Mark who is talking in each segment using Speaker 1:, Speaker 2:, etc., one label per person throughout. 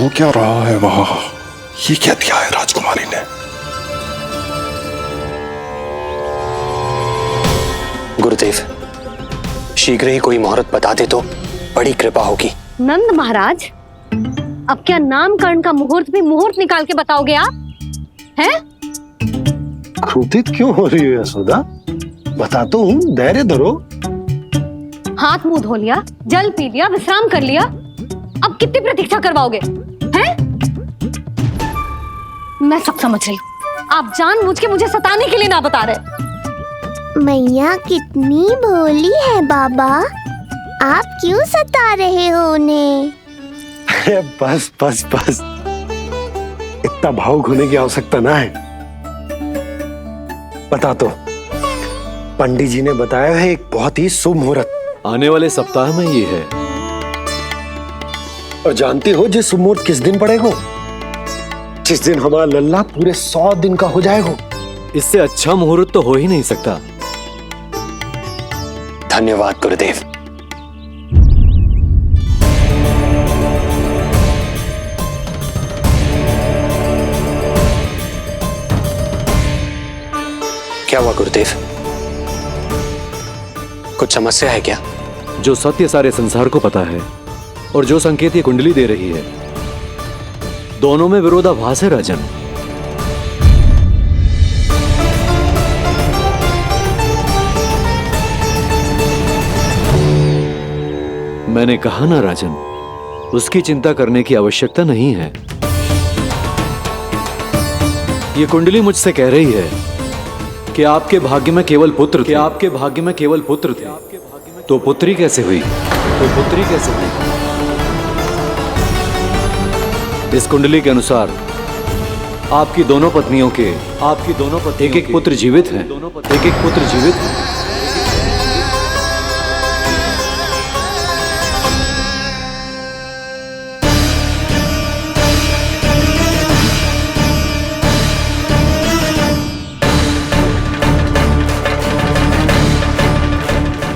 Speaker 1: हो क्या रहा है वहां? ये क्या दिया है राजकुमारी ने?
Speaker 2: गुरुदेव, शीघ्र ही कोई मुहूर्त बता दे तो बड़ी कृपा होगी।
Speaker 3: नंद महाराज, अब क्या नामकरण का मुहूर्त भी मुहूर्त निकाल के बताओगे आप? हैं?
Speaker 4: क्रोधित क्यों हो रही हो यशोदा? बता तो हूँ, धैर्य धरो।
Speaker 3: हाथ मुंह धो लिया, जल पी लिया, विश्राम कर लिया, अब कितनी प्रतीक्षा करवाओगे? हैं? मैं सब समझ रही हूँ, आप जानबूझ के मुझे सताने के लिए ना बता रहे।
Speaker 5: मैया कितनी भोली है बाबा, आप क्यों सता रहे हो उन्हें?
Speaker 4: बस बस बस, इतना भावुक होने की आवश्यकता ना है। बता तो, पंडित जी ने बताया है एक बहुत ही शुभ मुहूर्त
Speaker 6: आने वाले सप्ताह में ये है।
Speaker 4: और जानती हो जिस शुभ मुहूर्त किस दिन पड़ेगा? जिस दिन हमारा लल्ला पूरे 100 दिन का हो जाएगा।
Speaker 6: इससे अच्छा मुहूर्त तो हो ही नहीं सकता।
Speaker 2: धन्यवाद गुरुदेव। क्या हुआ गुरुदेव? कुछ समस्या है क्या?
Speaker 6: जो सत्य सारे संसार को पता है और जो संकेत ये कुंडली दे रही है, दोनों में विरोधाभास है राजन। मैंने कहा ना राजन, उसकी चिंता करने की आवश्यकता नहीं है। ये कुंडली मुझसे कह रही है कि आपके भाग्य में केवल पुत्र थे। आपके भाग्य में केवल पुत्र थे, तो पुत्री कैसे हुई? इस कुंडली के अनुसार आपकी दोनों पत्नियों के एक एक पुत्र जीवित हैं।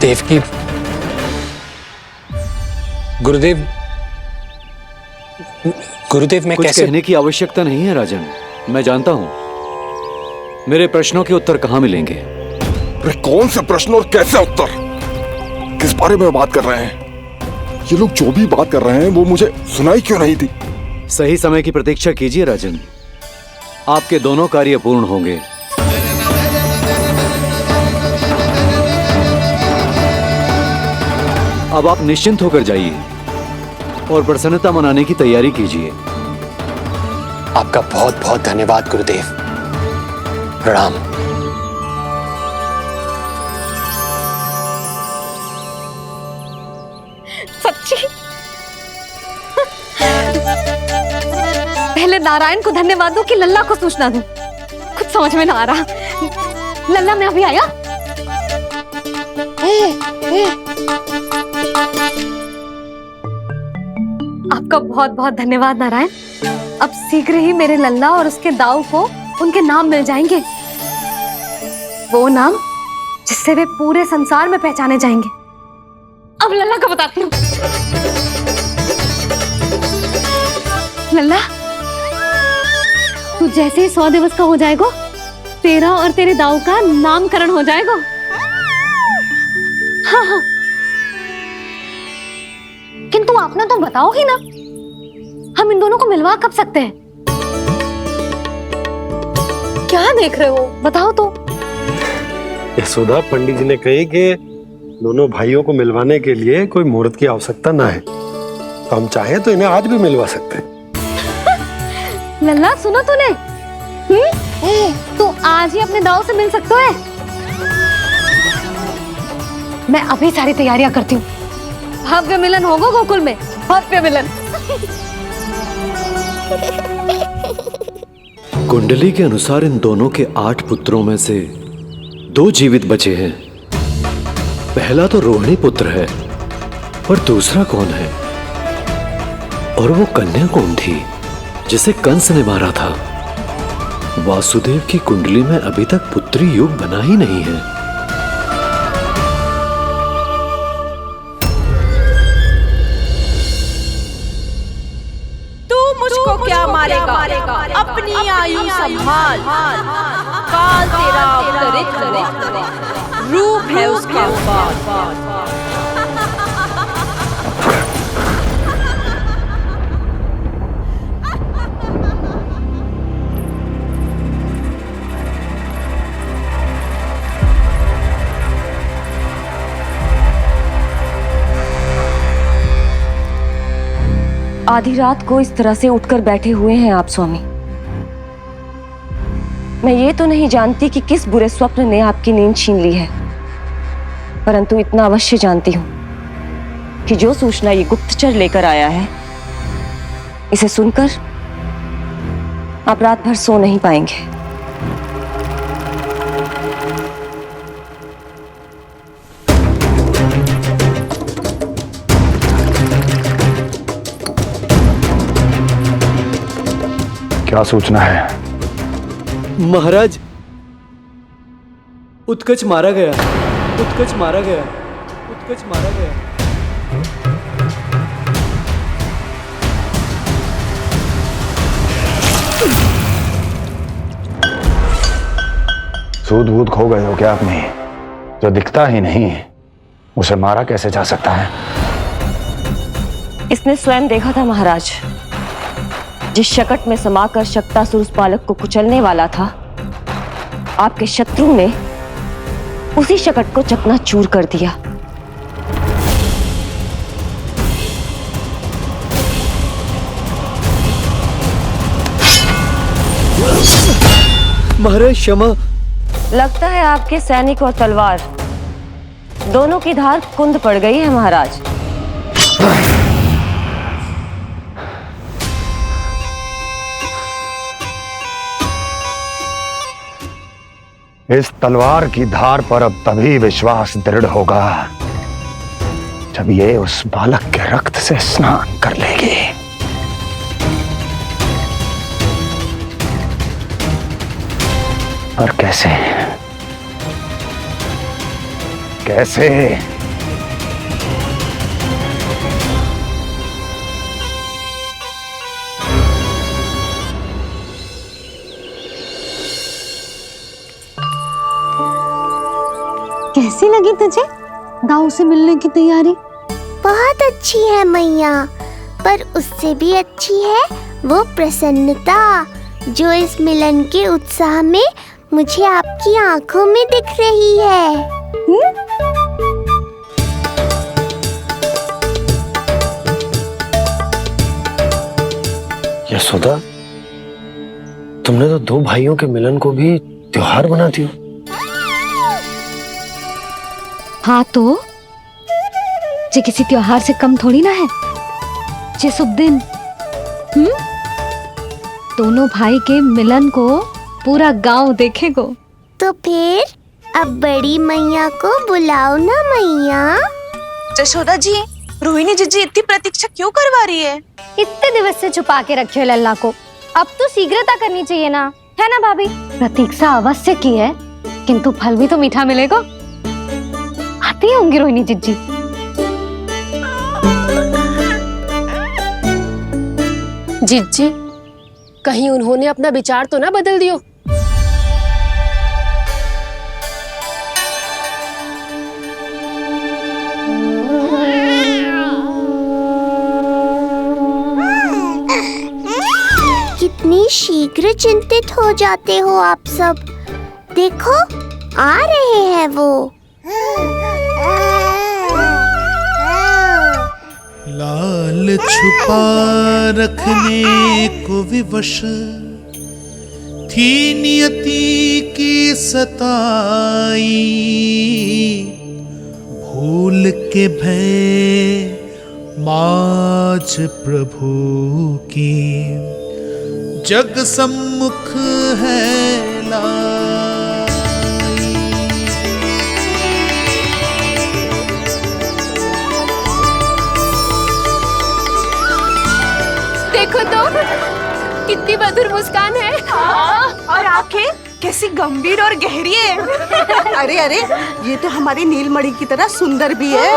Speaker 2: देवकी, गुरुदेव मैं
Speaker 6: कुछ
Speaker 2: कैसे?
Speaker 6: कहने की आवश्यकता नहीं है राजन, मैं जानता हूं मेरे प्रश्नों के उत्तर कहां मिलेंगे।
Speaker 1: अरे कौन से प्रश्न और कैसे उत्तर? किस बारे में बात कर रहे हैं? ये लोग जो भी बात कर रहे हैं वो मुझे सुनाई क्यों नहीं थी?
Speaker 6: सही समय की प्रतीक्षा कीजिए राजन, आपके दोनों कार्य पूर्ण होंगे। अब आप निश्चिंत होकर जाइए और प्रसन्नता मनाने की तैयारी कीजिए।
Speaker 2: आपका बहुत बहुत धन्यवाद गुरुदेव। प्रणाम।
Speaker 3: सच्ची? पहले नारायण को धन्यवाद दूं कि लल्ला को सूचना दूं? कुछ समझ में ना आ रहा। लल्ला मैं अभी आया। आपका बहुत बहुत धन्यवाद नारायण। अब शीघ्र ही मेरे लल्ला और उसके दाऊ को उनके नाम मिल जाएंगे, वो नाम जिससे वे पूरे संसार में पहचाने जाएंगे। अब लल्ला को बताती हूँ। लल्ला, तू जैसे ही 100 दिवस का हो जाएगा, तेरा और तेरे दाऊ का नामकरण हो जाएगा। हाँ हाँ, किंतु आपने तो बताओगी ना, हम इन दोनों को मिलवा कब सकते हैं? क्या देख रहे हो, बताओ तो।
Speaker 4: यशोदा, पंडित जी ने कही कि दोनों भाइयों को मिलवाने के लिए कोई मुहूर्त की आवश्यकता ना है, तो हम चाहें तो इन्हें आज भी मिलवा सकते हैं।
Speaker 3: लल्ला सुनो तूने, तू आज ही अपने दाऊ से मिल सकता है। मैं अभी सारी तैयारियां करती हूँ। भव्य मिलन होगा गोकुल में, भव्य मिलन।
Speaker 6: कुंडली के अनुसार इन दोनों के 8 पुत्रों में से 2 जीवित बचे हैं। पहला तो रोहिणी पुत्र है, पर दूसरा कौन है? और वो कन्या कौन थी जिसे कंस ने मारा था? वासुदेव की कुंडली में अभी तक पुत्री योग बना ही नहीं है।
Speaker 7: तू अपनी आयु संभाल, काल तेरा अवतरित करे, रूप है उसका उपाल।
Speaker 8: आधी रात को इस तरह से उठकर बैठे हुए हैं आप स्वामी। मैं ये तो नहीं जानती कि किस बुरे स्वप्न ने आपकी नींद छीन ली है, परंतु इतना अवश्य जानती हूं कि जो सूचना ये गुप्तचर लेकर आया है, इसे सुनकर आप रात भर सो नहीं पाएंगे।
Speaker 9: क्या सूचना है?
Speaker 6: महाराज, उत्कच मारा गया, उत्कच मारा गया, उत्कच मारा गया।
Speaker 9: सूद बूद खो गए हो क्या अपनी? जो दिखता ही नहीं उसे मारा कैसे जा सकता है?
Speaker 8: इसने स्वयं देखा था महाराज। जिस शकट में समाकर शक्तासुर उस बालक को कुचलने वाला था, आपके शत्रु ने उसी शकट को चकनाचूर कर दिया।
Speaker 6: महाराज क्षमा।
Speaker 8: लगता है आपके सैनिक और तलवार दोनों की धार कुंद पड़ गई है महाराज।
Speaker 9: इस तलवार की धार पर अब तभी विश्वास दृढ़ होगा जब ये उस बालक के रक्त से स्नान कर लेगी। और कैसे? कैसे?
Speaker 3: कैसी लगी तुझे दाऊ से मिलने की तैयारी?
Speaker 5: बहुत अच्छी है मैया, पर उससे भी अच्छी है वो प्रसन्नता जो इस मिलन के उत्साह में मुझे आपकी आंखों में दिख रही है।
Speaker 2: यशोदा, तुमने तो दो भाइयों के मिलन को भी त्योहार बना दिया।
Speaker 3: हाँ तो जे किसी त्योहार से कम थोड़ी ना है। जे शुभ दिन दोनों भाई के मिलन को पूरा गांव देखेगो।
Speaker 5: तो फिर अब बड़ी मैया को बुलाओ ना मैया।
Speaker 7: यशोदा जी, रोहिणी जीजी इतनी प्रतीक्षा क्यों करवा रही है?
Speaker 3: इतने दिवस से छुपा के रखे हो लल्ला को, अब तो शीघ्रता करनी चाहिए ना, है ना भाभी? प्रतीक्षा अवश्य की है, किंतु फल भी तो मीठा मिलेगा। आती होंगी रोहिणी जीजी।
Speaker 7: जीजी, कहीं उन्होंने अपना विचार तो ना बदल दियो?
Speaker 5: कितनी शीघ्र चिंतित हो जाते हो आप सब। देखो आ रहे हैं वो।
Speaker 10: लाल छुपा रखने को विवश थी नियति की सताई, भूल के भय माज प्रभु की जग सम्मुख है लाई।
Speaker 7: देखो तो कितनी मधुर मुस्कान है। और आंखें
Speaker 11: कैसी गंभीर और गहरी है। अरे अरे, ये तो हमारी नीलमणि की तरह सुंदर भी है।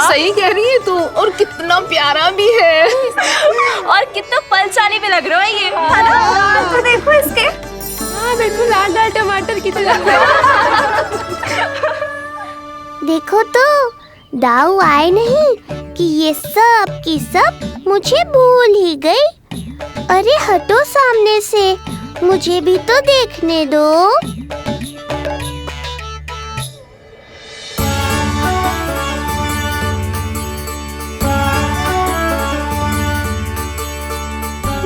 Speaker 7: सही कह रही है तू, और कितना प्यारा भी है, और कितना पलचाली भी लग रहा है ये।
Speaker 3: तो देखो इसके।
Speaker 7: हाँ बिल्कुल लाल लाल टमाटर की तरह।
Speaker 5: देखो तो दाऊ आए नहीं कि ये सब की सब मुझे भूल ही गई। अरे हटो सामने से, मुझे भी तो देखने दो।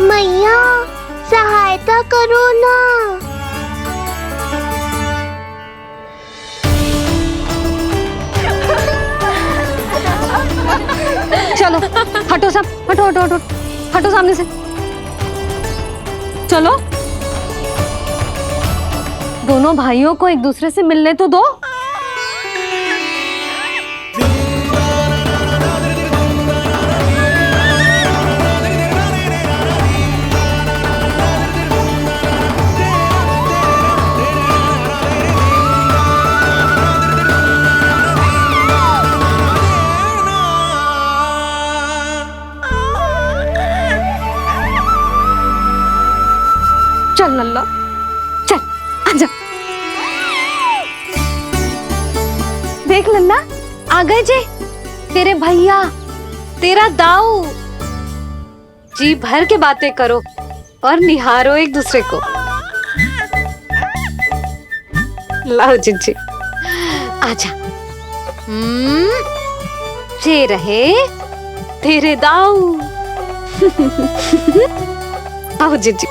Speaker 5: मैया सहायता करो ना।
Speaker 3: चलो हटो सब, हटो हटो हटो, हटो सामने से। चलो दोनों भाइयों को एक दूसरे से मिलने तो दो। चल लल्ला, चल आजा। देख लल्ला, आ गए जे तेरे भैया, तेरा दाऊ। जी भर के बातें करो और निहारो एक दूसरे को। लाओ जिज्जी, आजा। जे रहे तेरे दाऊ। आओ जिज्जी।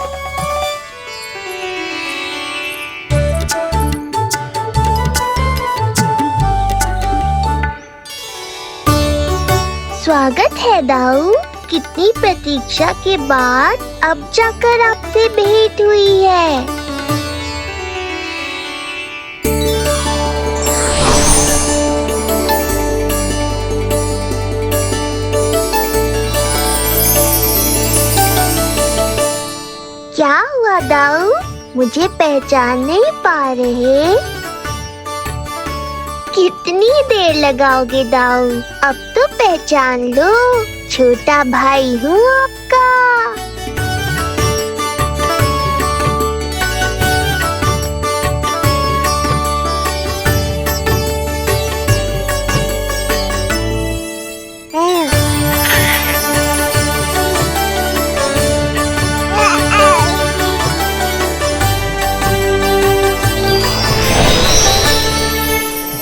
Speaker 5: स्वागत है दाऊ। कितनी प्रतीक्षा के बाद अब जाकर आपसे भेंट हुई है। क्या हुआ दाऊ, मुझे पहचान नहीं पा रहे? कितनी देर लगाओगे दाऊ? अब तो पहचान लो, छोटा भाई हूँ आपका।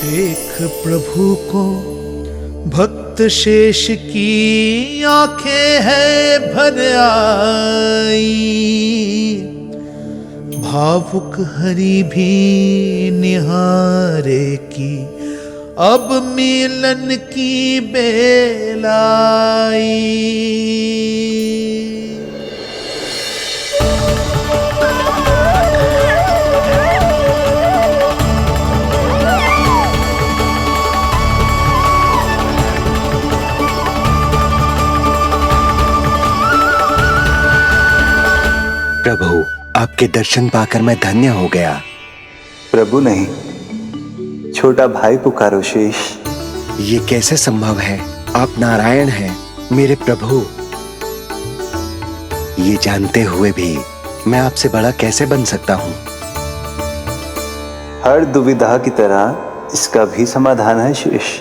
Speaker 10: देख प्रभु को भक्त शेष की आंखें है भर आई, भावुक हरि भी निहारे की अब मिलन की बेल आई।
Speaker 12: प्रभु, आपके दर्शन पाकर मैं धन्य हो गया।
Speaker 13: प्रभु नहीं, छोटा भाई पुकारो शेष।
Speaker 12: ये कैसे संभव है? आप नारायण हैं, मेरे प्रभु। ये जानते हुए भी मैं आपसे बड़ा कैसे बन सकता हूँ?
Speaker 13: हर दुविधा की तरह इसका भी समाधान है शेष।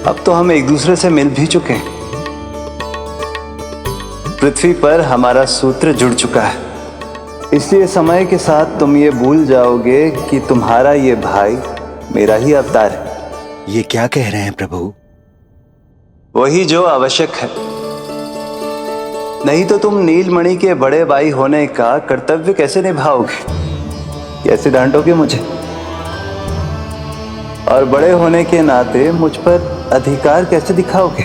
Speaker 13: अब तो हम एक दूसरे से मिल भी चुके हैं। पृथ्वी पर हमारा सूत्र जुड़ चुका है, इसलिए समय के साथ तुम ये भूल जाओगे कि तुम्हारा ये भाई मेरा ही अवतार है।
Speaker 12: ये क्या कह रहे हैं प्रभु?
Speaker 13: वही जो आवश्यक है, नहीं तो तुम नीलमणि के बड़े भाई होने का कर्तव्य कैसे निभाओगे? कैसे डांटोगे मुझे? और बड़े होने के नाते मुझ पर अधिकार कैसे दिखाओगे?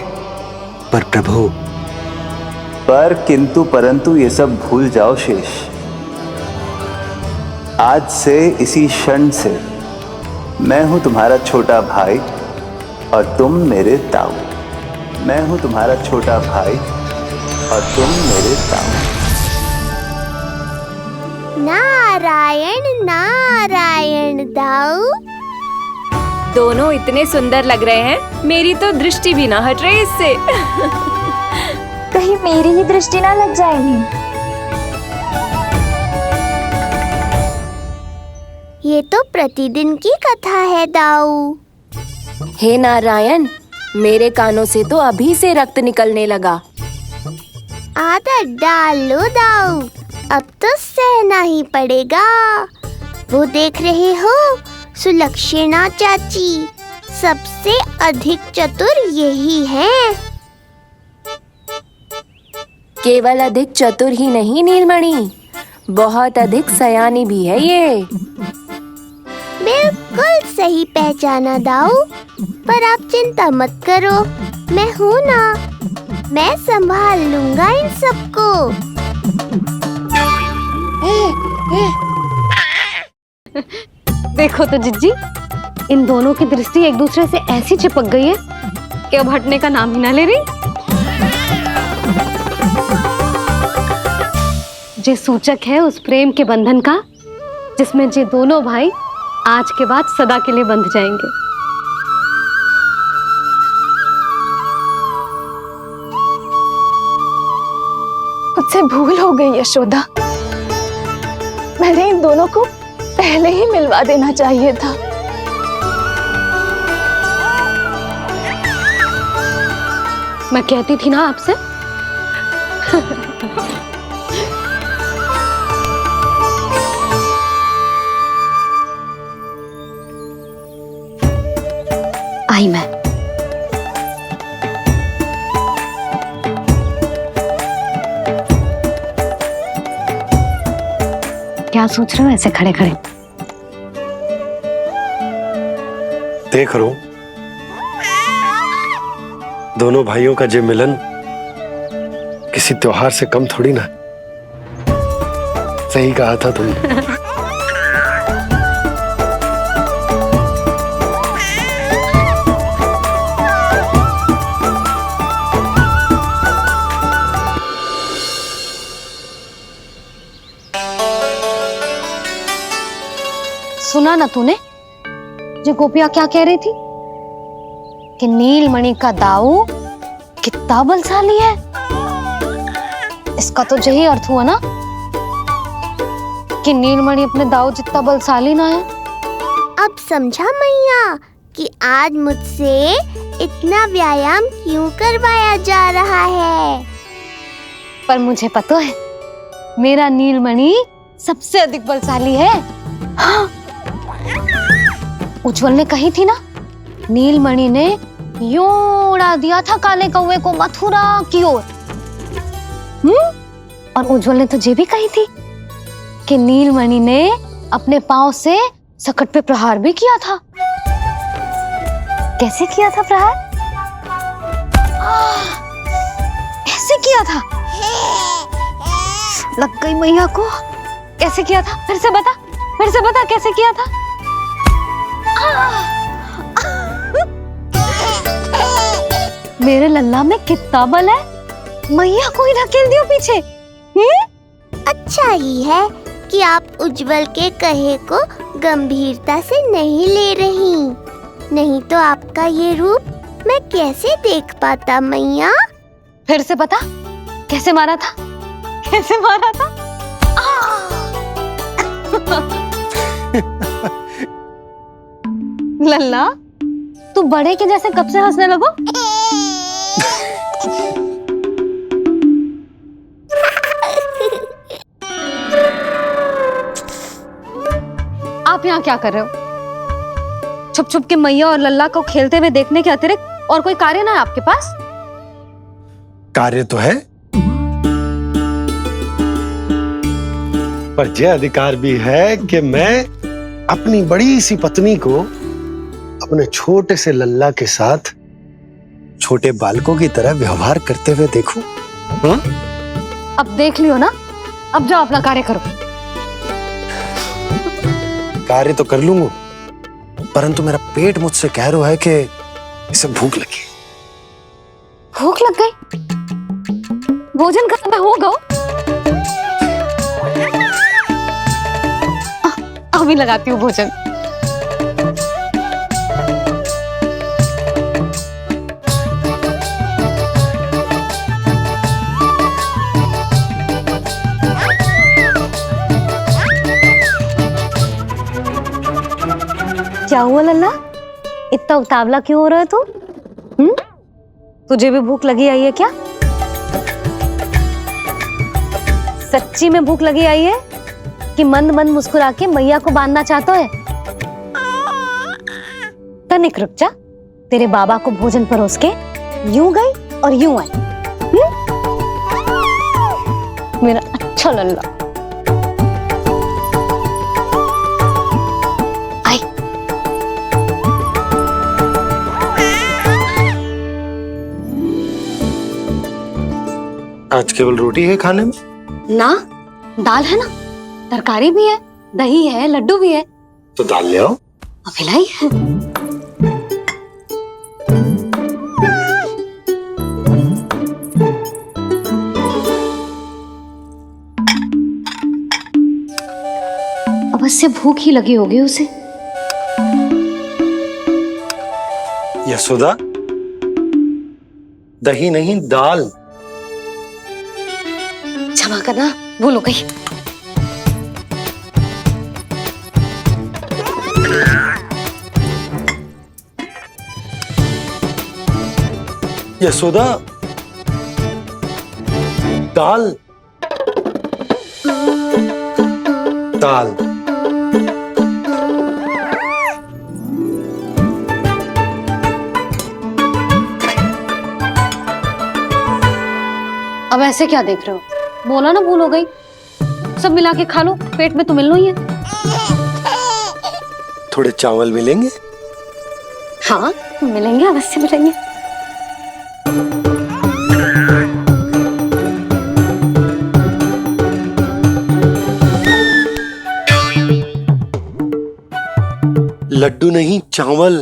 Speaker 12: पर प्रभु,
Speaker 13: पर किंतु परंतु ये सब भूल जाओ शेष। आज से इसी क्षण से मैं हूं तुम्हारा छोटा भाई और तुम मेरे ताऊ। मैं हूं तुम्हारा छोटा भाई और तुम मेरे ताऊ।
Speaker 5: नारायण नारायण दाऊ।
Speaker 8: दोनों इतने सुंदर लग रहे हैं, मेरी तो दृष्टि भी ना हट रही इससे।
Speaker 5: कहीं मेरी ही दृष्टि ना लग जाएगी। ये तो प्रतिदिन की कथा है दाऊ।
Speaker 8: हे नारायण, मेरे कानों से तो अभी से रक्त निकलने लगा।
Speaker 5: आदत डाल लो दाऊ, अब तो सहना ही पड़ेगा। वो देख रहे हो, सुलक्षणा चाची सबसे अधिक चतुर यही है।
Speaker 8: केवल अधिक चतुर ही नहीं नीलमणि, बहुत अधिक सयानी भी है ये।
Speaker 5: बिल्कुल सही पहचाना दाऊ, पर आप चिंता मत करो, मैं हूँ ना, मैं संभाल लूंगा इन सबको।
Speaker 3: देखो तो जिज्जी, इन दोनों की दृष्टि एक दूसरे से ऐसी चिपक गई है कि अब हटने का नाम ही ना ले रही। ये सूचक है उस प्रेम के बंधन का जिसमें ये दोनों भाई आज के बाद सदा के लिए बंध जाएंगे।
Speaker 14: मुझसे भूल हो गई यशोदा, मैंने इन दोनों को पहले ही मिलवा देना चाहिए था।
Speaker 3: मैं कहती थी ना आपसे। आई मैं। क्या सोच रहे हो ऐसे खड़े खड़े?
Speaker 4: देख रहा हूं दोनों भाइयों का ये मिलन किसी त्योहार से कम थोड़ी ना। सही कहा था तुमने।
Speaker 3: सुना ना तूने जो गोपिया क्या कह रही थी कि नीलमणि का दाऊ कितना बलशाली है। इसका तो यही अर्थ हुआ ना कि नीलमणि अपने दाऊ जितना बलशाली ना है।
Speaker 5: अब समझा मैया कि आज मुझसे इतना व्यायाम क्यों करवाया जा रहा है।
Speaker 3: पर मुझे पता है मेरा नीलमणि सबसे अधिक बलशाली है। हाँ। उज्जवल ने कही थी ना, नीलमणि ने यूं उड़ा दिया था काले कौवे को मथुरा की ओर। और उज्जवल ने तो ये भी कही थी कि नीलमणि ने अपने पांव से सकट पे प्रहार भी किया था। कैसे किया था प्रहार? ऐसे किया था। लग गई मैया को। कैसे किया था? फिर से बता, फिर से बता कैसे किया था? मेरे लल्ला में कितना बल है। मैया को ही धकेल दियो पीछे।
Speaker 5: अच्छा ही है कि आप उज्जवल के कहे को गंभीरता से नहीं ले रही, नहीं तो आपका ये रूप मैं कैसे देख पाता मैया।
Speaker 3: फिर से बता कैसे मारा था, कैसे मारा था? लल्ला तू बड़े के जैसे कब से हंसने लगो? आप यहाँ क्या कर रहे हो? छुप छुप के मैया और लल्ला को खेलते हुए देखने के अतिरिक्त और कोई कार्य ना है आपके पास?
Speaker 4: कार्य तो है, पर यह अधिकार भी है कि मैं अपनी बड़ी सी पत्नी को अपने छोटे से लल्ला के साथ छोटे बालकों की तरह व्यवहार करते हुए देखूं। हाँ?
Speaker 3: अब देख लियो ना, अब जाओ अपना कार्य करो।
Speaker 4: कार्य तो कर लूंगा, परंतु मेरा पेट मुझसे कह रहा है कि इसे भूख लगी।
Speaker 3: भूख लग गई? भोजन का समय होगा। अभी लगाती हूँ भोजन। क्या हुआ लल्ला, इतना उतावला क्यों हो रहा है तू? तुझे भी भूख लगी आई है क्या? सच्ची में भूख लगी आई है कि मंद मंद मुस्कुरा के मैया को बांधना चाहता है? तनिक रुक जा, तेरे बाबा को भोजन परोस के यूं गई और यूं आई। मेरा अच्छा लल्ला। आई।
Speaker 4: आज केवल रोटी है खाने में?
Speaker 3: ना, दाल है ना, तरकारी भी है, दही है, लड्डू भी है।
Speaker 4: तो दाल ले आओ।
Speaker 3: अभी लाई है। अवश्य भूख ही लगी होगी उसे।
Speaker 4: यशोदा, दही नहीं दाल।
Speaker 3: क्षमा करना, भूल हो गई।
Speaker 4: यशोदा, दाल दाल।
Speaker 3: अब ऐसे क्या देख रहे हो? बोला ना भूल हो गई। सब मिला के खा लो, पेट में तो मिलना ही है।
Speaker 4: थोड़े चावल मिलेंगे?
Speaker 3: हाँ मिलेंगे, अवश्य मिलेंगे।
Speaker 4: लड्डू नहीं, चावल।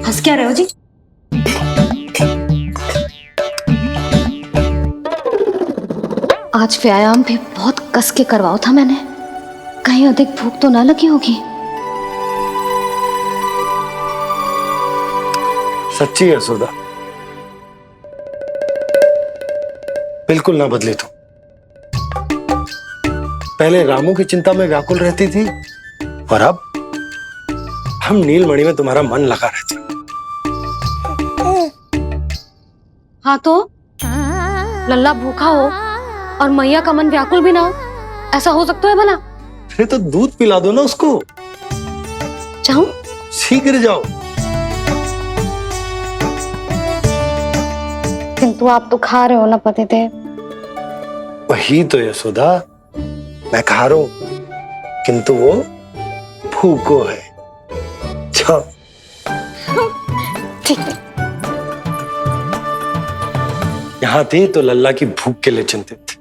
Speaker 3: हंस क्या रहे हो जी? आज व्यायाम भी बहुत कस के करवाओ था मैंने, कहीं अधिक भूख तो ना लगी होगी।
Speaker 4: सच्ची है यशोदा, बिल्कुल ना बदले तुम। पहले रामू की चिंता में व्याकुल रहती थी और अब हम नीलमणि में तुम्हारा मन लगा रहता।
Speaker 3: हाँ तो लल्ला भूखा हो और मैया का मन व्याकुल भी ना हो, ऐसा हो सकता है भला?
Speaker 4: अरे तो दूध पिला दो ना उसको।
Speaker 3: जाऊं?
Speaker 4: शीघ्र जाओ।
Speaker 3: किंतु आप तो खा रहे हो ना पतिदेव।
Speaker 4: वही तो यशोदा, मैं खा रहा हूं, किंतु वो भूखो है। जाओ।
Speaker 3: ठीक है।
Speaker 4: यहाँ थी तो लल्ला की भूख के लिए चिंतित थी,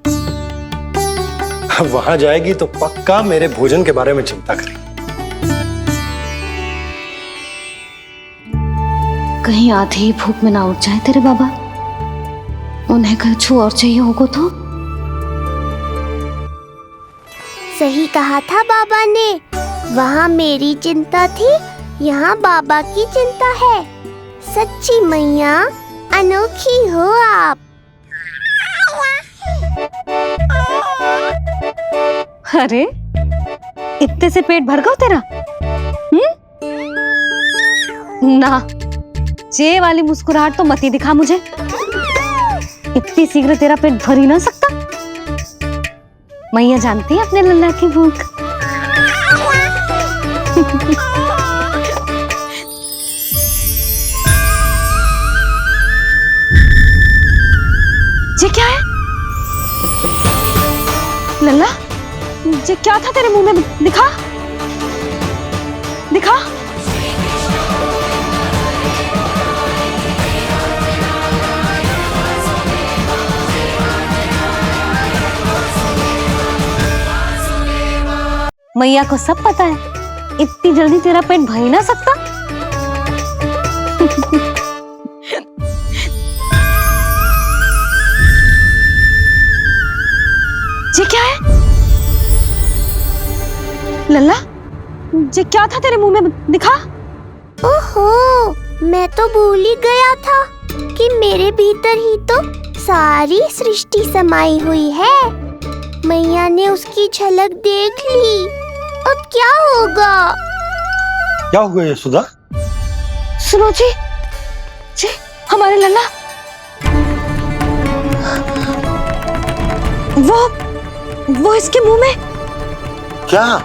Speaker 4: अब वहां जाएगी तो पक्का मेरे भोजन के बारे में चिंता करेगी।
Speaker 3: कहीं आधी ही भूख में ना उठ जाए तेरे बाबा, उन्हें कुछ और चाहिए होगा तो?
Speaker 5: सही कहा था बाबा ने, वहाँ मेरी चिंता थी, यहाँ बाबा की चिंता है। सच्ची मैया, अनोखी हो आप।
Speaker 3: अरे इतने से पेट भर गया तेरा? ना, ये वाली मुस्कुराहट तो मत ही दिखा मुझे। इतनी शीघ्र तेरा पेट भर ही ना सकता। मैया जानती है अपने लल्ला की भूख। ये क्या है लल्ला? ये क्या था तेरे मुंह में? दिखा दिखा। मैया को सब पता है, इतनी जल्दी तेरा पेट भर ही ना सकता। क्या है? लल्ला, ये क्या था तेरे मुंह में, दिखा।
Speaker 5: ओहो, मैं तो भूल ही गया था कि मेरे भीतर ही तो सारी सृष्टि समाई हुई है। मैया ने उसकी झलक देख ली, अब क्या होगा?
Speaker 4: क्या हुआ यशोदा?
Speaker 3: सुनो जी, हमारे लल्ला वो इसके मुंह में।
Speaker 4: क्या?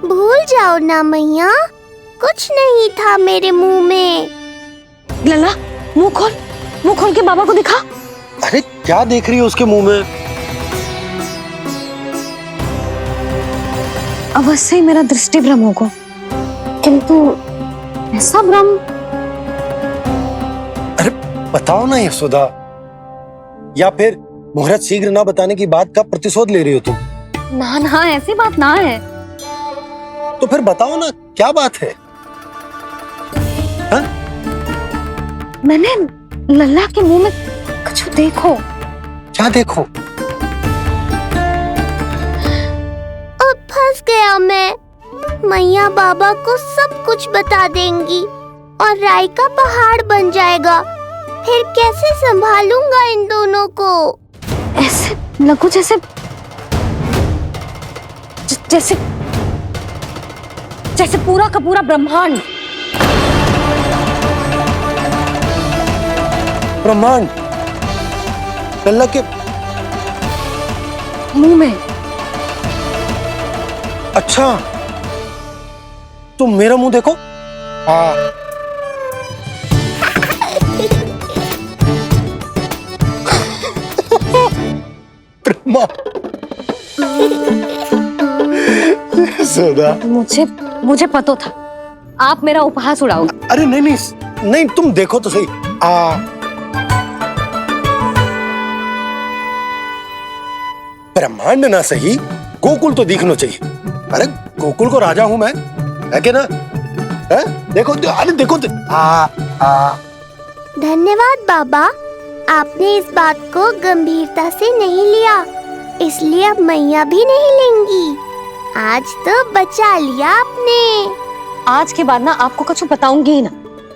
Speaker 5: भूल जाओ ना मैया, कुछ नहीं था मेरे मुंह में।
Speaker 3: लल्ला, मुंह खोल के बाबा को दिखा।
Speaker 4: अरे क्या देख रही है उसके मुंह में?
Speaker 3: अवश्य ही मेरा दृष्टि भ्रम होगा, किंतु ऐसा भ्रम।
Speaker 4: अरे बताओ ना यशोदा, या फिर मुहूर्त शीघ्र ना बताने की बात का प्रतिशोध ले रही हो तुम?
Speaker 3: ना, ऐसी बात ना है।
Speaker 4: तो फिर बताओ ना, क्या बात है? हा?
Speaker 3: मैंने लल्ला के मुंह में कुछ देखो।
Speaker 4: क्या देखो?
Speaker 5: अब फंस गया मैं। मैया बाबा को सब कुछ बता देंगी और राय का पहाड़ बन जाएगा। फिर कैसे संभालूंगा इन दोनों को?
Speaker 3: ऐसे लगो जैसे पूरा का पूरा ब्रह्मांड।
Speaker 4: लल्ला के
Speaker 3: मुंह में।
Speaker 4: अच्छा, तुम मेरा मुंह देखो। हाँ। ब्रह्मा। यशोदा,
Speaker 3: मुझे पता था आप मेरा उपहास उड़ाओगे।
Speaker 4: अरे नहीं, तुम देखो तो सही। ब्रह्मांड ना सही, गोकुल तो दिखना चाहिए। अरे गोकुल को राजा हूं मैं, है कि ना? है? देखो, अरे देखो।
Speaker 5: धन्यवाद बाबा, आपने इस बात को गंभीरता से नहीं लिया, इसलिए अब मैया भी नहीं लेंगी। आज तो बचा लिया आपने।
Speaker 3: आज के बाद ना आपको कुछ बताऊंगी ही ना।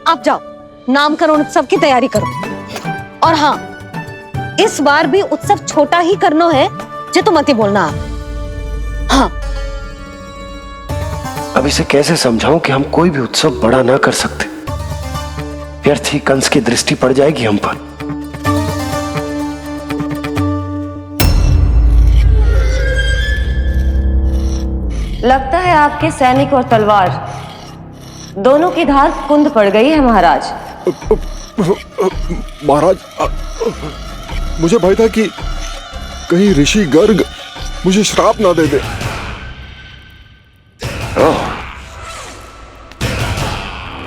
Speaker 3: आप जाओ, नामकरण उत्सव की तैयारी करो। और हाँ, इस बार भी उत्सव छोटा ही करना है, जो तो मत ही बोलना आप। हाँ।
Speaker 6: अब इसे कैसे समझाऊं कि हम कोई भी उत्सव बड़ा ना कर सकते? व्यर्थ ही कंस की दृष्टि पड़ जाएगी हम पर।
Speaker 8: लगता है आपके सैनिक और तलवार दोनों की धार कुंद पड़ गई है महाराज।
Speaker 1: महाराज, मुझे भय था कि कहीं ऋषि गर्ग मुझे श्राप ना दे दे।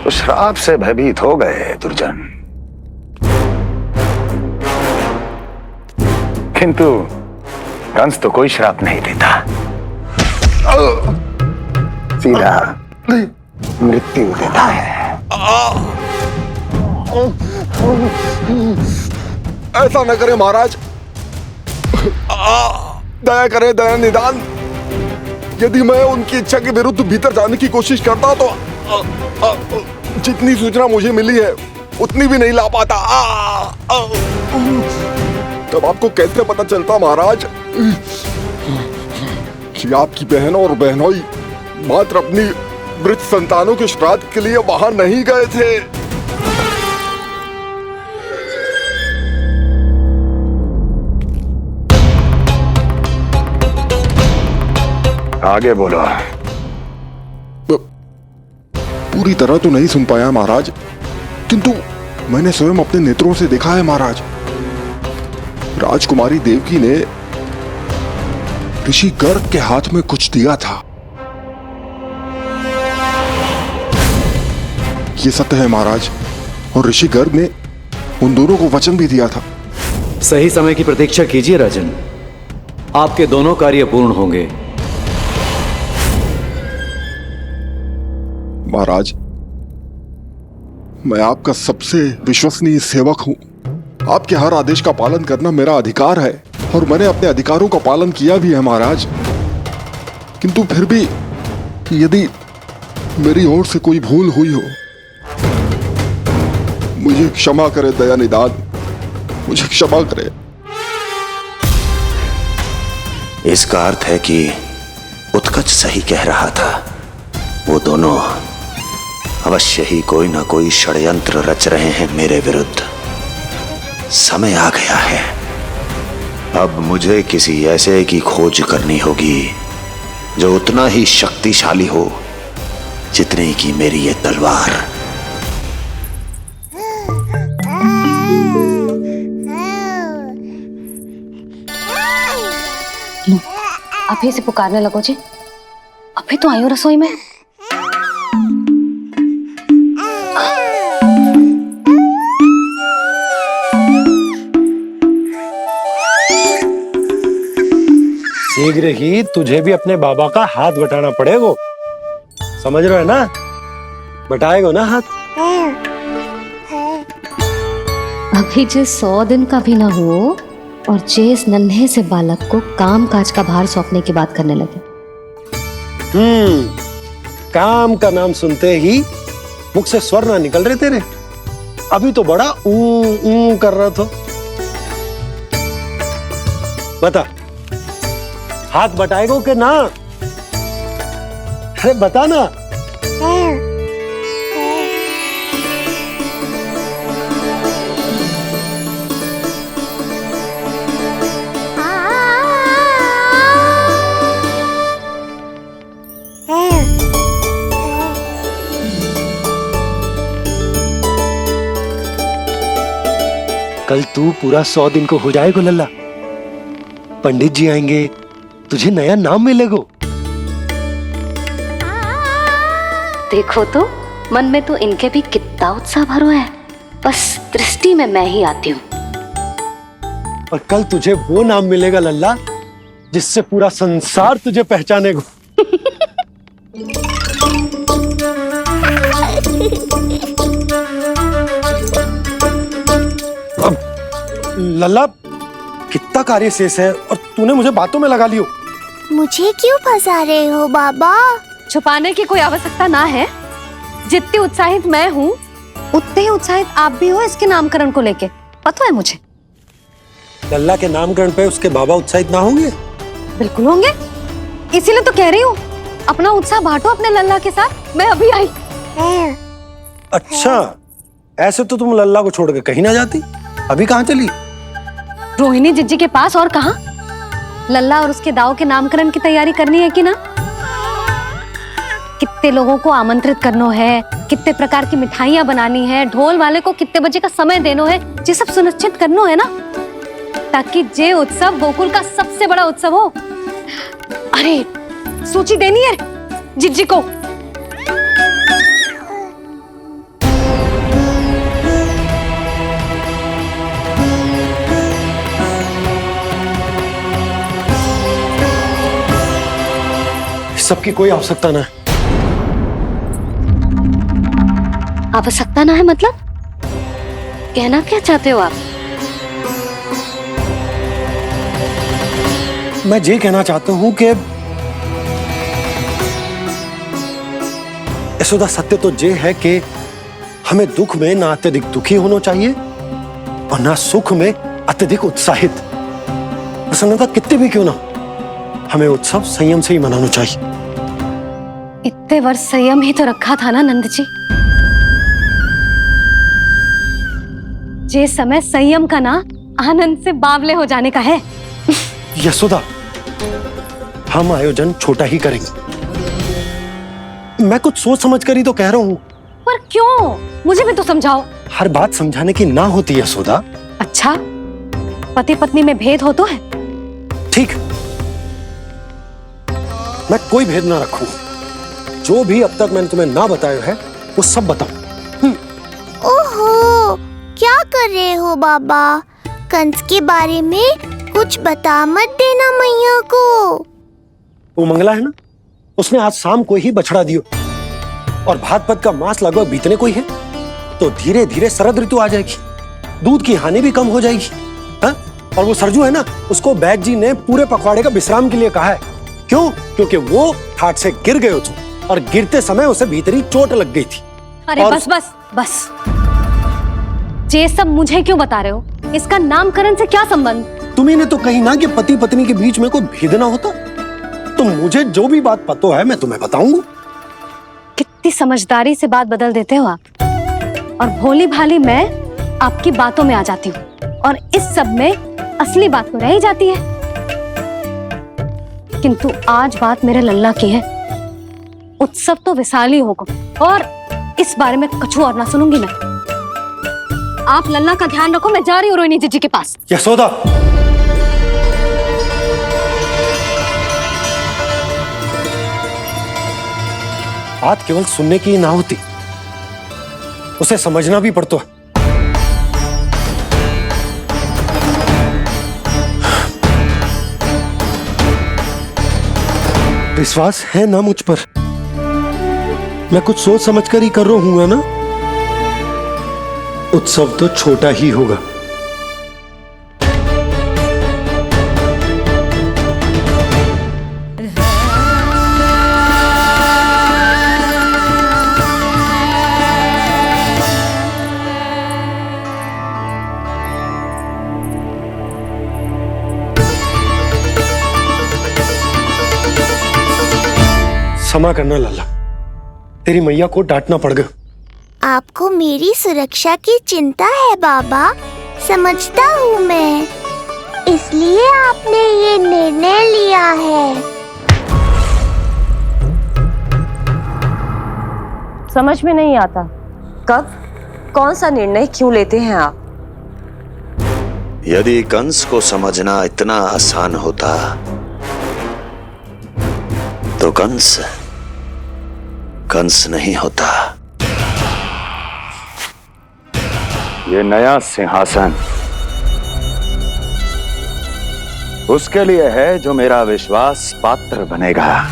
Speaker 9: तो श्राप से भयभीत हो गए दुर्जन, किंतु कंस तो कोई श्राप नहीं देता, सीधा मृत्यु देता है।
Speaker 1: ऐसा न करे महाराज, दया करे, दया निदान। यदि मैं उनकी इच्छा के विरुद्ध भीतर जाने की कोशिश करता तो जितनी सूचना मुझे मिली है उतनी भी नहीं ला पाता। तब आपको कैसे पता चलता महाराज कि आपकी बहन और बहनोई मात्र अपनी मृत संतानों के श्राद्ध के लिए वहां नहीं गए थे?
Speaker 9: आगे बोलो।
Speaker 1: पूरी तरह तो नहीं सुन पाया महाराज, किंतु मैंने स्वयं अपने नेत्रों से देखा है महाराज। राजकुमारी देवकी ने ऋषि गर्ग के हाथ में कुछ दिया था। ये सत्य है महाराज, और ऋषि गर्ग ने उन दोनों को वचन भी दिया था।
Speaker 6: सही समय की प्रतीक्षा कीजिए राजन, आपके दोनों कार्य पूर्ण होंगे।
Speaker 1: महाराज, मैं आपका सबसे विश्वसनीय सेवक हूं। आपके हर आदेश का पालन करना मेरा अधिकार है। और मैंने अपने अधिकारों का पालन किया भी है महाराज। किंतु फिर भी यदि मेरी ओर से कोई भूल हुई हो, मुझे क्षमा करे दयानिधान, मुझे क्षमा करे।
Speaker 15: इसका अर्थ है कि उत्कच सही कह रहा था। वो दोनों अवश्य ही कोई ना कोई षड्यंत्र रच रहे हैं मेरे विरुद्ध। समय आ गया है, अब मुझे किसी ऐसे की खोज करनी होगी जो उतना ही शक्तिशाली हो जितनी की मेरी ये तलवार।
Speaker 3: अभी से पुकारने लगो जी, अभी तो आई हो रसोई में।
Speaker 4: शीघ्र ही तुझे भी अपने बाबा का हाथ बटाना पड़ेगा, समझ रहे हो ना? बटाएगा ना हाथ?
Speaker 3: अभी जो 100 दिन का भी ना हो और जे इस नन्हे से बालक को काम काज का भार सौंपने की बात करने लगे।
Speaker 4: काम का नाम सुनते ही मुख से स्वर ना निकल रहे तेरे। अभी तो बड़ा ऊ कर रहा था। बता, हाथ बटाएगो के ना? अरे बता ना। कल तू पूरा 100 दिन को हो जाएगा लल्ला। पंडित जी आएंगे, तुझे नया नाम मिलेगा।
Speaker 3: देखो तो मन में तो इनके भी कितना उत्साह भरो है, बस दृष्टि में मैं ही आती हूँ।
Speaker 4: और कल तुझे वो नाम मिलेगा लल्ला जिससे पूरा संसार तुझे पहचानेगा। लल्ला, कितना कार्य शेष है और तूने मुझे बातों में लगा लियो।
Speaker 5: मुझे क्यों फंसा रहे हो बाबा?
Speaker 3: छुपाने की कोई आवश्यकता ना है। जितनी उत्साहित मैं हूँ उतने ही उत्साहित आप भी हो इसके नामकरण को लेके, पता है मुझे।
Speaker 4: लल्ला के नामकरण पे उसके बाबा उत्साहित ना होंगे?
Speaker 3: बिल्कुल होंगे, इसीलिए तो कह रही हूँ अपना उत्साह बांटो अपने लल्ला के साथ। मैं अभी आई।
Speaker 4: अच्छा, ऐसे तो तुम लल्ला को छोड़ के कहीं ना जाती। अभी कहाँ चली?
Speaker 3: रोहिणी जिज्जी के पास, और कहाँ। लल्ला और उसके दाऊ के नामकरण की तैयारी करनी है कि ना? कितने लोगों को आमंत्रित करना है, कितने प्रकार की मिठाइयां बनानी है, ढोल वाले को कितने बजे का समय देना है, ये सब सुनिश्चित करना है ना, ताकि जे उत्सव गोकुल का सबसे बड़ा उत्सव हो। अरे सूची देनी है जिज्जी को।
Speaker 4: सबकी कोई आवश्यकता ना है।
Speaker 3: आवश्यकता ना है मतलब? कहना क्या चाहते हो आप?
Speaker 4: मैं ये कहना चाहता हूं कि यशोदा, सत्य तो ये है कि हमें दुख में ना अत्यधिक दुखी होना चाहिए और ना सुख में अत्यधिक उत्साहित। प्रसन्नता कितनी भी क्यों ना, हमें उत्सव संयम से ही मनाना चाहिए।
Speaker 3: इतने वर्ष संयम ही तो रखा था ना नंद जी। ये समय संयम का ना आनंद से बावले हो जाने का है।
Speaker 4: यशोदा, हम आयोजन छोटा ही करेंगे। मैं कुछ सोच समझ कर ही तो कह रहा हूँ।
Speaker 3: पर क्यों? मुझे भी तो समझाओ।
Speaker 4: हर बात समझाने की ना होती यशोदा।
Speaker 3: अच्छा, पति पत्नी में भेद हो तो है?
Speaker 4: ठीक, मैं कोई भेद ना रखूं। जो भी अब तक मैंने तुम्हें ना बताया है वो सब बताऊं।
Speaker 5: ओहो, क्या कर रहे हो बाबा? कंस के बारे में कुछ बता मत देना मैया को।
Speaker 4: वो मंगला है ना, उसने आज शाम को ही बछड़ा दियो और भाद्रपद का मास लगभग बीतने को ही है, तो धीरे धीरे शरद ऋतु आ जाएगी, दूध की हानि भी कम हो जाएगी। हाँ? और वो सरजू है ना, उसको बैग जी ने पूरे पखवाड़े का विश्राम के लिए कहा है। क्यों? क्योंकि वो ठाट से गिर गए थे और गिरते समय उसे भीतरी चोट लग गई थी।
Speaker 3: अरे बस बस बस, ये सब मुझे क्यों बता रहे हो? इसका नामकरण से क्या संबंध?
Speaker 4: तुम्ही ने तो कही ना कि पति पत्नी के बीच में कोई भेद ना होता। तो मुझे जो भी बात पता है मैं तुम्हें बताऊंगा।
Speaker 3: कितनी समझदारी से बात बदल देते हो आप, और भोली भाली मैं आपकी बातों में आ जाती हूँ, और इस सब में असली बात तो रह ही जाती है। किंतु आज बात मेरे लल्ला की है। उत्सव तो विशाल ही होगा, और इस बारे में कछु और ना सुनूंगी मैं। आप लल्ला का ध्यान रखो, मैं जा रही हूँ रोहिणी जीजी के पास।
Speaker 4: यशोदा, बात केवल सुनने की ही ना होती, उसे समझना भी पड़ता है। विश्वास है ना मुझ पर? मैं कुछ सोच समझ कर ही कर रहा हूँ ना। उत्सव तो छोटा ही होगा। क्षमा करना लल्ला, तेरी मैया को डांटना पड़ गया।
Speaker 5: आपको मेरी सुरक्षा की चिंता है बाबा, समझता हूँ मैं, इसलिए आपने ये निर्णय लिया है।
Speaker 8: समझ में नहीं आता, कब कौन सा निर्णय क्यों लेते हैं आप?
Speaker 15: यदि कंस को समझना इतना आसान होता तो कंस नहीं होता। ये नया सिंहासन उसके लिए है जो मेरा विश्वास पात्र बनेगा।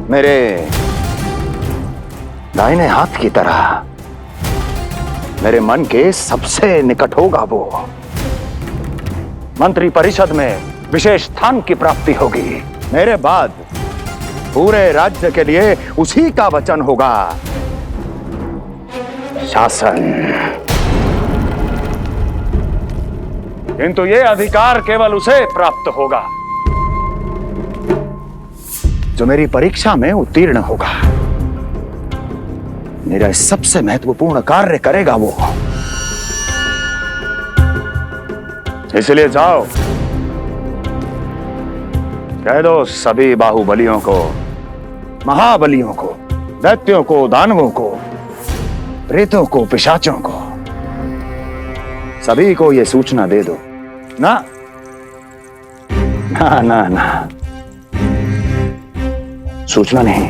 Speaker 15: मेरे दाहिने हाथ की तरह मेरे मन के सबसे निकट होगा वो। मंत्री परिषद में विशेष स्थान की प्राप्ति होगी। मेरे बाद पूरे राज्य के लिए उसी का वचन होगा। शासन। किंतु ये अधिकार केवल उसे प्राप्त होगा जो मेरी परीक्षा में उत्तीर्ण होगा। मेरा सबसे महत्वपूर्ण कार्य करेगा वो। इसलिए जाओ, कह दो सभी बाहुबलियों को, महाबलियों को, दैत्यों को, दानवों को, प्रेतों को, पिशाचों को, सभी को यह सूचना दे दो। ना ना ना ना, सूचना नहीं,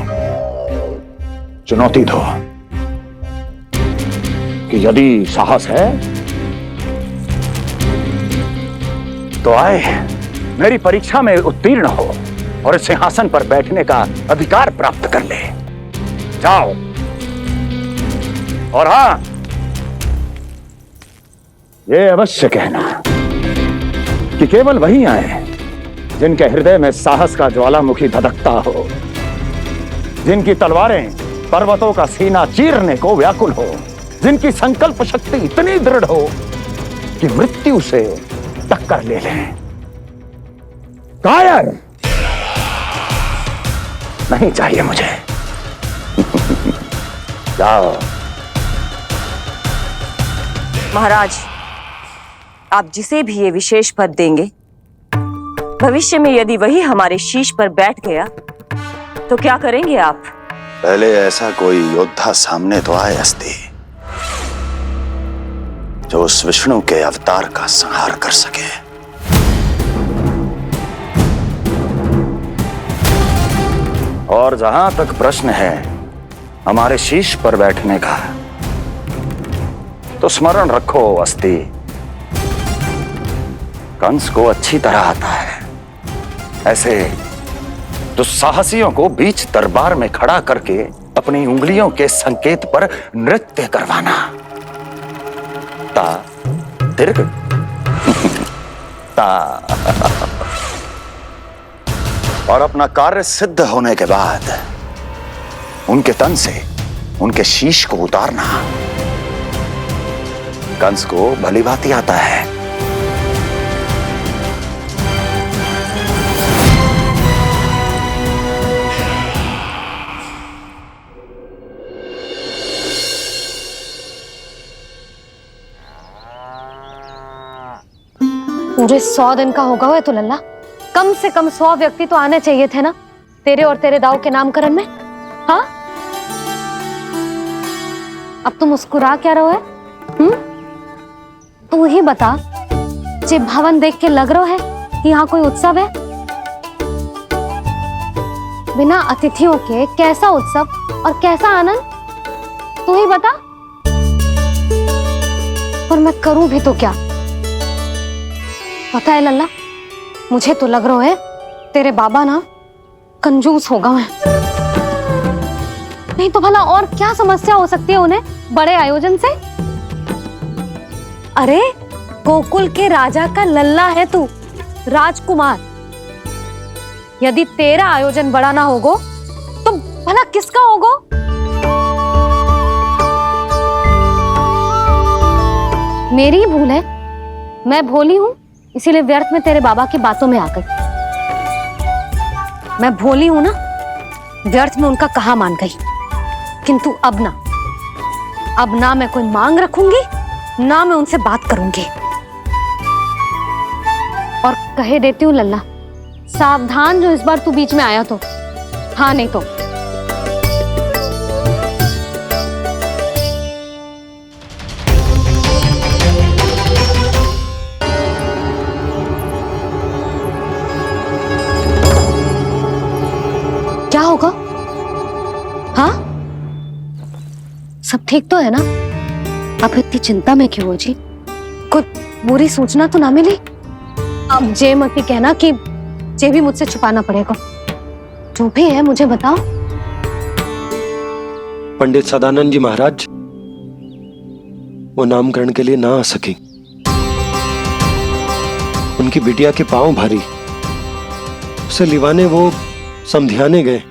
Speaker 15: चुनौती दो कि यदि साहस है तो आए, मेरी परीक्षा में उत्तीर्ण हो और इस सिंहासन पर बैठने का अधिकार प्राप्त कर ले। जाओ। और हां, ये अवश्य कहना कि केवल वही आए जिनके हृदय में साहस का ज्वालामुखी धधकता हो, जिनकी तलवारें पर्वतों का सीना चीरने को व्याकुल हो, जिनकी संकल्प शक्ति इतनी दृढ़ हो कि मृत्यु से टक्कर ले लें। कायर नहीं चाहिए मुझे। जाओ।
Speaker 8: महाराज, आप जिसे भी ये विशेष पद देंगे, भविष्य में यदि वही हमारे शीश पर बैठ गया तो क्या करेंगे आप?
Speaker 15: पहले ऐसा कोई योद्धा सामने तो आए अस्ति, जो उस विष्णु के अवतार का संहार कर सके। और जहां तक प्रश्न है हमारे शीश पर बैठने का, तो स्मरण रखो अस्ति, कंस को अच्छी तरह आता है ऐसे दुस्साहसियों को बीच दरबार में खड़ा करके अपनी उंगलियों के संकेत पर नृत्य करवाना। दीर्घ ता। और अपना कार्य सिद्ध होने के बाद उनके तन से उनके शीश को उतारना कंस को भली भांति आता है।
Speaker 3: पूरे 100 दिन का होगा हुआ तो लल्ला, कम से कम 100 व्यक्ति तो आने चाहिए थे ना तेरे और तेरे दाऊ के नामकरण में। हाँ, अब तुम मुस्कुरा क्या रहो है? तू ही बता, जे भवन देख के लग रहा है कि यहाँ कोई उत्सव है? बिना अतिथियों के कैसा उत्सव और कैसा आनंद, तू ही बता। और मैं करूं भी तो क्या? पता है लल्ला, मुझे तो लग रहा है तेरे बाबा ना कंजूस होगा है। नहीं तो भला और क्या समस्या हो सकती है उन्हें बड़े आयोजन से? अरे गोकुल के राजा का लल्ला है तू, राजकुमार। यदि तेरा आयोजन बड़ा ना होगो तो भला किसका होगो? मेरी ही भूल है, मैं भोली हूं, इसीलिए व्यर्थ में तेरे बाबा की बातों में आ गई। मैं भोली हूं ना, व्यर्थ में उनका कहा मान गई। किंतु अब ना मैं कोई मांग रखूंगी, ना मैं उनसे बात करूंगी। और कहे देती हूँ लल्ला, सावधान जो इस बार तू बीच में आया तो। हाँ नहीं तो क्या होगा? हाँ, सब ठीक तो है ना? आप इतनी चिंता में क्यों हो जी? कुछ बुरी सूचना तो ना मिली? अब जे मत कहना कि जे भी मुझसे छुपाना पड़ेगा। जो भी है मुझे बताओ।
Speaker 6: पंडित सदानंद जी महाराज वो नामकरण के लिए ना आ सकी। उनकी बिटिया के पांव भारी, उसे लिवाने वो समझाने गए।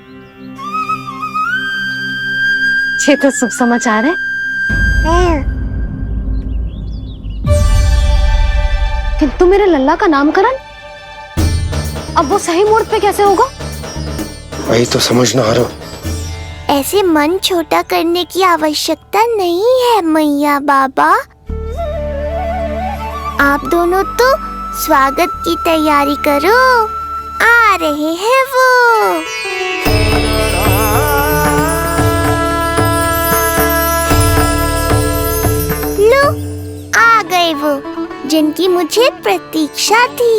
Speaker 3: ये तो शुभ समाचार है। किंतु मेरे लल्ला का नामकरण अब वो सही मुहूर्त पे कैसे होगा?
Speaker 4: वही तो समझ ना आ रहा।
Speaker 5: ऐसे मन छोटा करने की आवश्यकता नहीं है मैया बाबा। आप दोनों तो स्वागत की तैयारी करो, आ रहे हैं वो। लो, आ गए वो जिनकी मुझे प्रतीक्षा थी।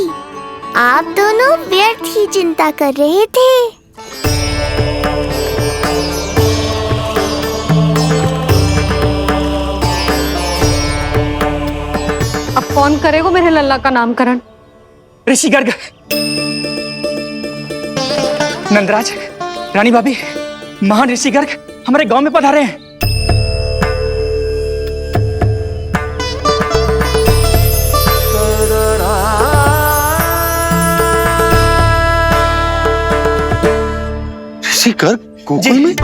Speaker 5: आप दोनों व्यर्थ ही चिंता कर रहे थे।
Speaker 3: अब कौन करेगा मेरे लल्ला का नामकरण?
Speaker 2: ऋषि गर्ग, नंदराज, रानी भाभी, महान ऋषि गर्ग हमारे गांव में पधारे हैं।
Speaker 4: ऋषि गर्ग गोकुल में?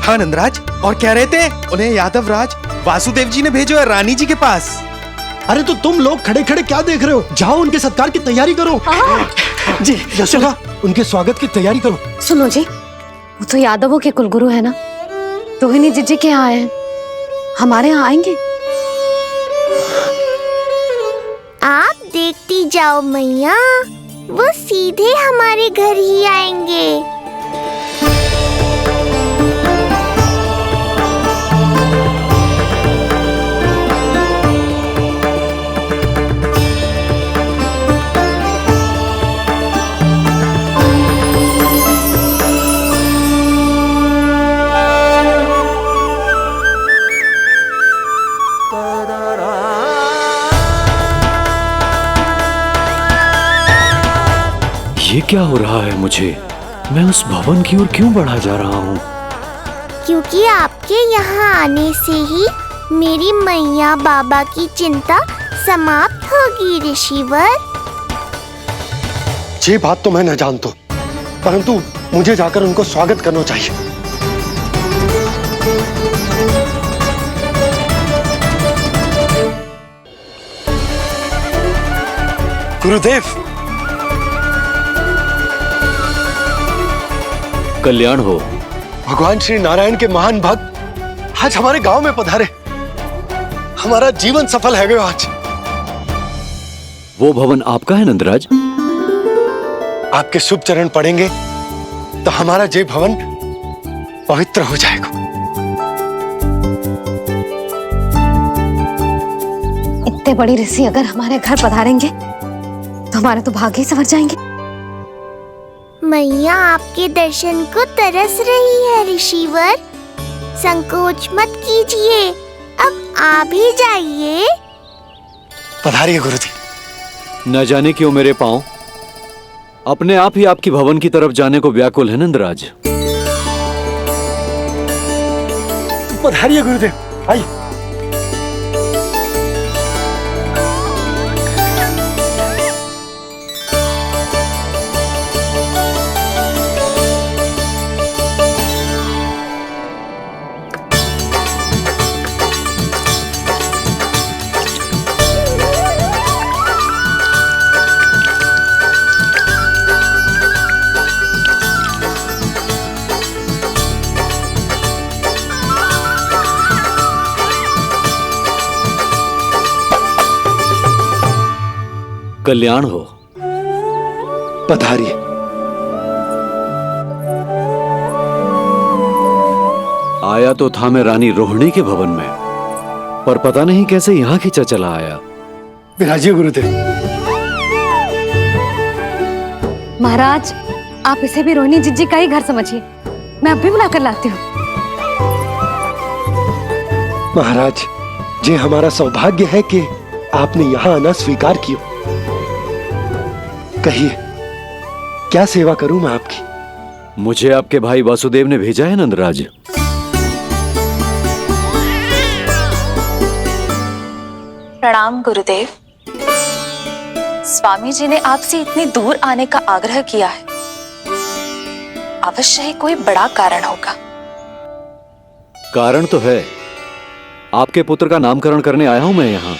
Speaker 10: हाँ नंदराज, और कह रहे थे उन्हें यादव राज वासुदेव जी ने भेजो है रानी जी के पास।
Speaker 4: अरे तो तुम लोग खड़े खड़े क्या देख रहे हो? जाओ उनके सत्कार की तैयारी करो।
Speaker 3: जी
Speaker 4: यशोदा, उनके स्वागत की तैयारी करो।
Speaker 3: सुनो जी, वो तो यादवों के कुलगुरु है ना, रोहिणी जीजी के यहाँ आए हैं, हमारे यहाँ आएंगे।
Speaker 5: आप देखती जाओ मैया, वो सीधे हमारे घर ही आएंगे।
Speaker 6: ये क्या हो रहा है मुझे? मैं उस भवन की ओर क्यों बढ़ा जा रहा हूँ?
Speaker 5: क्योंकि आपके यहाँ आने से ही मेरी मैया बाबा की चिंता समाप्त होगी ऋषिवर।
Speaker 4: ये बात तो मैं न जानता, परंतु मुझे जाकर उनको स्वागत करना चाहिए। गुरुदेव,
Speaker 6: कल्याण हो।
Speaker 4: भगवान श्री नारायण के महान भक्त आज हमारे गांव में पधारे। हमारा जीवन सफल है गयो आज।
Speaker 6: वो भवन आपका है नंदराज?
Speaker 4: आपके शुभ चरण पड़ेंगे तो हमारा ये भवन पवित्र हो जाएगा।
Speaker 3: इतने बड़ी ऋषि अगर हमारे घर पधारेंगे तो हमारे तो भाग्य ही संवर जाएंगे।
Speaker 5: मैया आपके दर्शन को तरस रही है ऋषिवर। संकोच मत कीजिए, अब आ भी जाइए।
Speaker 4: पधारिए गुरुजी।
Speaker 6: न जाने क्यों मेरे पांव अपने आप ही आपकी भवन की तरफ जाने को व्याकुल है नंदराज।
Speaker 4: पधारिए गुरुदेव, आइए।
Speaker 6: कल्याण हो।
Speaker 4: पधारिए।
Speaker 6: आया तो था मैं रानी रोहिणी के भवन में, पर पता नहीं कैसे यहां खींचा चला आया।
Speaker 4: विराजिए गुरुदेव।
Speaker 3: महाराज, आप इसे भी रोहिणी जिज्जी का ही घर समझिए। मैं अब भी बुला कर लाती हूँ।
Speaker 4: महाराज, ये हमारा सौभाग्य है कि आपने यहाँ आना स्वीकार किया। कहिए, क्या सेवा करूं मैं आपकी?
Speaker 6: मुझे आपके भाई वासुदेव ने भेजा है नंदराज।
Speaker 14: प्रणाम गुरुदेव। स्वामी जी ने आपसे इतनी दूर आने का आग्रह किया है, अवश्य ही कोई बड़ा कारण होगा।
Speaker 6: कारण तो है, आपके पुत्र का नामकरण करने आया हूं मैं यहाँ।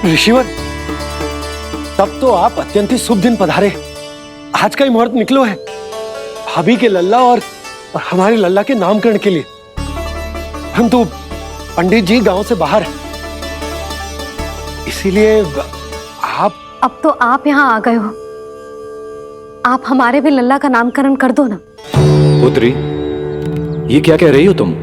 Speaker 4: ऋषिवर, तब तो आप अत्यंत ही शुभ दिन पधारे। आज का ही मुहूर्त निकलो है भाभी के लल्ला और हमारे लल्ला के नामकरण के लिए। हम तो पंडित जी गांव से बाहर हैं, इसीलिए आप।
Speaker 3: अब तो आप यहाँ आ गए हो, आप हमारे भी लल्ला का नामकरण कर दो ना।
Speaker 6: पुत्री, ये क्या कह रही हो तुम?